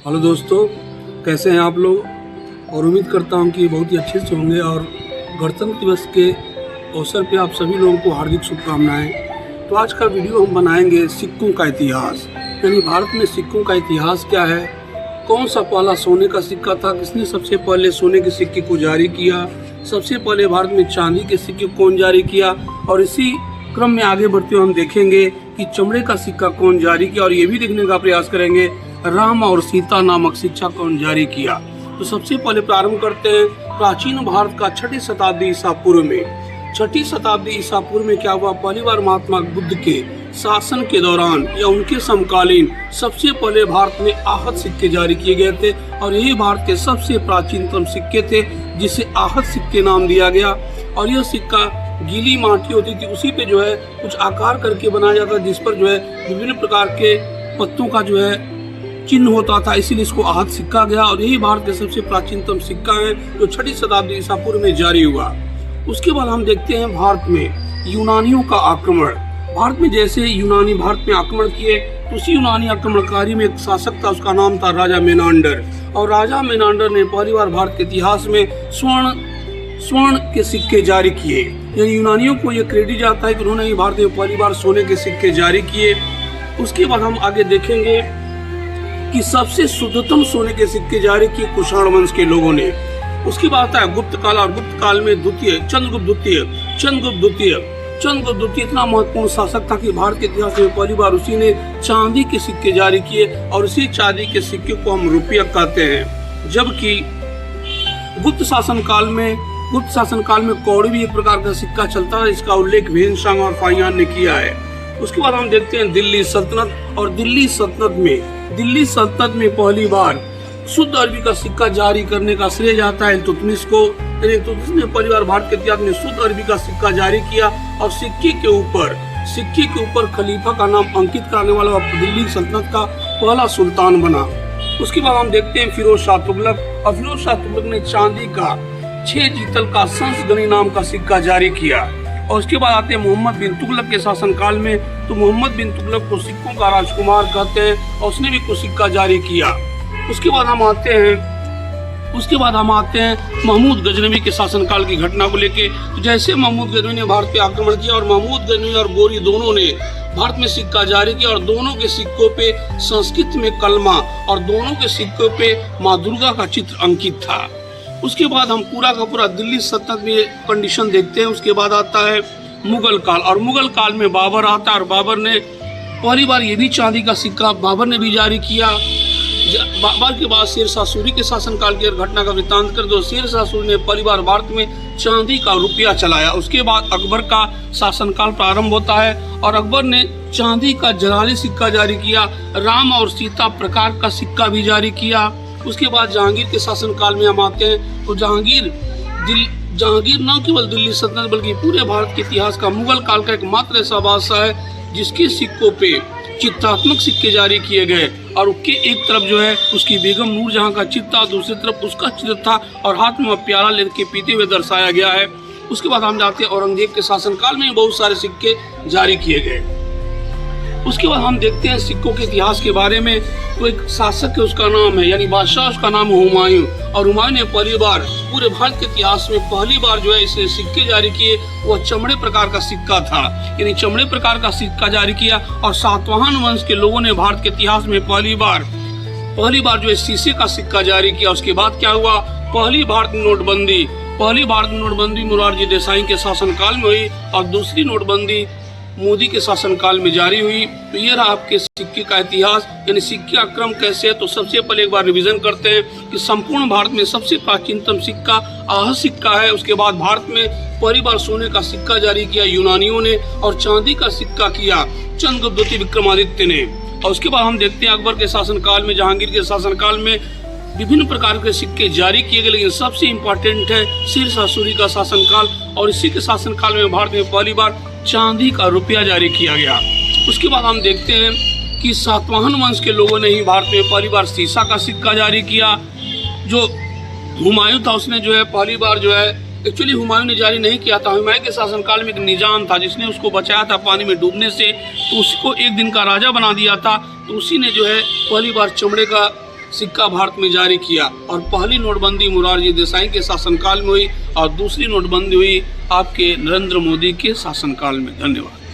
Hello दोस्तों, कैसे हैं आप लोग। और उम्मीद करता हूं कि बहुत ही अच्छे से होंगे। और गणतंत्र दिवस के अवसर पे आप सभी लोगों को हार्दिक शुभकामनाएं। तो आज का वीडियो हम बनाएंगे सिक्कों का इतिहास, यानी भारत में सिक्कों का इतिहास क्या है, कौन सा पहला सोने का सिक्का था, किसने सबसे पहले सोने के सिक्के को जारी किया, सबसे पहले भारत में चांदी के सिक्के कौन जारी किया, और इसी क्रम में आगे बढ़ते हुए हम देखेंगे कि चमड़े का सिक्का कौन जारी किया, और ये भी देखने का प्रयास करेंगे राम और सीता नामक सिक्का कौन जारी किया। तो सबसे पहले प्रारंभ करते हैं प्राचीन भारत का 6ठी शताब्दी ईसा पूर्व में। 6ठी शताब्दी ईसा पूर्व में क्या हुआ, पहली बार महात्मा बुद्ध के शासन के दौरान या उनके समकालीन सबसे पहले भारत में आहत सिक्के जारी किए गए थे, और यही भारत के सबसे प्राचीनतम सिक्के थे जिसे आहत सिक्के नाम दिया गया। और यह सिक्का गीली माटी होती थी, उसी पे जो है कुछ आकार करके बनाया जाता, जिस पर जो है विभिन्न प्रकार के पत्तों का जो है चिन्ह होता था, इसीलिए इसको आहत सिक्का गया। और यही भारत के सबसे प्राचीनतम सिक्का है जो 6ठी शताब्दी ईसा पूर्व में जारी हुआ। उसके बाद हम देखते हैं भारत में यूनानियों का आक्रमण। भारत में जैसे यूनानी भारत में आक्रमण किए, तो उसी यूनानी आक्रमणकारी में एक शासक था, उसका नाम था राजा मेनांडर। और राजा मेनांडर ने पहली बार भारत के इतिहास में स्वर्ण के सिक्के जारी किए। यानी यूनानियों को यह क्रेडिट जाता है कि उन्होंने भारत में पहली बार सोने के सिक्के जारी किए। उसके बाद हम आगे देखेंगे कि सबसे शुद्धतम सोने के सिक्के जारी किए कुषाण वंश के लोगों ने। उसके बाद आता है गुप्त काल, और गुप्त काल में चंद्रगुप्त द्वितीय इतना महत्वपूर्ण शासक था कि भारत के इतिहास में पहली बार उसी ने चांदी के सिक्के जारी किए, और उसी चांदी के सिक्के को हम रुपया कहते हैं। जबकि गुप्त शासन काल में कौड़ी भी एक प्रकार का सिक्का चलता है, इसका उल्लेख भेनसांग और फाहियान ने किया है। उसके बाद हम देखते हैं दिल्ली सल्तनत। और दिल्ली सल्तनत में पहली बार शुद्ध अरबी का सिक्का जारी करने का श्रेय जाता है इल्तुतमिश को। इल्तुतमिश ने पहली बार भारत के इतिहास में शुद्ध अरबी का सिक्का जारी किया, और सिक्के के ऊपर खलीफा का नाम अंकित करने वाला दिल्ली सल्तनत का पहला सुल्तान बना। उसके बाद हम देखते हैं फिरोज शाह तुगलक। और फिरोज शाह तुगलक ने चांदी का 6 जीतल का संसगनी नाम का सिक्का जारी किया। और उसके बाद आते हैं मोहम्मद बिन तुगलक के शासनकाल में। तो मोहम्मद बिन तुगलक को सिक्कों का राजकुमार कहते हैं, और उसने भी कुछ सिक्का जारी किया। उसके बाद हम आते हैं महमूद गजनवी के शासनकाल की घटना को लेके। तो जैसे महमूद गजनवी ने भारत पे आक्रमण किया, और महमूद गजनवी और गोरी दोनों ने भारत में सिक्का जारी किया, और दोनों के सिक्कों पे संस्कृत में कलमा और दोनों के सिक्कों पे माँ दुर्गा का चित्र अंकित था। उसके बाद हम पूरा का पूरा दिल्ली सल्तनत में कंडीशन देखते हैं। उसके बाद आता है मुगल काल। और मुगल काल में बाबर आता है, और बाबर ने पहली बार ये भी चांदी का सिक्का बाबर ने भी जारी किया। बाबर के बाद शेरशाह सूरी के शासनकाल की घटना का वृत्तांत कर दो। शेरशाह सूरी ने पहली बार भारत में चांदी का रुपया चलाया। उसके बाद अकबर का शासनकाल प्रारंभ होता है, और अकबर ने चांदी का जलाली सिक्का जारी किया। राम और सीता प्रकार का सिक्का भी जारी किया। उसके बाद जहांगीर के शासनकाल में हम आते हैं। तो जहांगीर न केवल दिल्ली सल्तनत बल्कि पूरे भारत के इतिहास का मुगल काल का एकमात्र ऐसा बादशाह है जिसके सिक्कों पे चित्रात्मक सिक्के जारी किए गए, और उसके एक तरफ जो है उसकी बेगम नूरजहां का चित्र था, दूसरी तरफ उसका चित्र था, और हाथ में प्याला लेके पीते हुए दर्शाया गया है। उसके बाद हम जाते हैं औरंगजेब के शासनकाल में बहुत सारे सिक्के जारी किए गए। उसके बाद हम देखते हैं सिक्कों के इतिहास के बारे में। तो एक शासक है, उसका नाम है, यानी बादशाह, उसका नाम है हुमायूं। और हुमायूं ने पहली बार पूरे भारत के इतिहास में पहली बार जो है इसे सिक्के जारी किए, वह चमड़े प्रकार का सिक्का था, यानी चमड़े प्रकार का सिक्का जारी किया। और सातवाहन वंश के लोगों ने भारत के इतिहास में पहली बार जो है शीशे का सिक्का जारी किया। उसके बाद क्या हुआ, पहली भारत नोटबंदी मोरारजी देसाई के शासनकाल में हुई, और दूसरी नोटबंदी मोदी के शासनकाल में जारी हुई। तो ये रहा आपके सिक्के का इतिहास, यानी सिक्के का क्रम कैसे है। तो सबसे पहले एक बार रिवीजन करते हैं कि संपूर्ण भारत में सबसे प्राचीनतम सिक्का आहत सिक्का है। उसके बाद भारत में पहली बार सोने का सिक्का जारी किया यूनानियों ने, और चांदी का सिक्का किया चंद्रगुप्त द्वितीय विक्रमादित्य ने। और उसके बाद हम देखते हैं अकबर के शासनकाल में, जहांगीर के शासनकाल में विभिन्न प्रकार के सिक्के जारी किए गए, लेकिन सबसे इम्पोर्टेंट है शेरशाह सूरी का शासनकाल। और इसी के शासनकाल में भारत में पहली बार चांदी का रुपया जारी किया गया। उसके बाद हम देखते हैं कि सातवाहन वंश के लोगों ने ही भारत में पहली बार शीशा का सिक्का जारी किया। जो हुमायूं था उसने जो है पहली बार जो है एक्चुअली हुमायूं ने जारी नहीं किया था। हुमायूं के शासनकाल में एक निजाम था जिसने उसको बचाया था पानी में डूबने से, तो उसको एक दिन का राजा बना दिया था। तो उसी ने जो है पहली बार चमड़े का सिक्का भारत में जारी किया और पहली नोटबंदी मोरारजी देसाई के शासनकाल में हुई और दूसरी नोटबंदी हुई आपके नरेंद्र मोदी के शासनकाल में। धन्यवाद।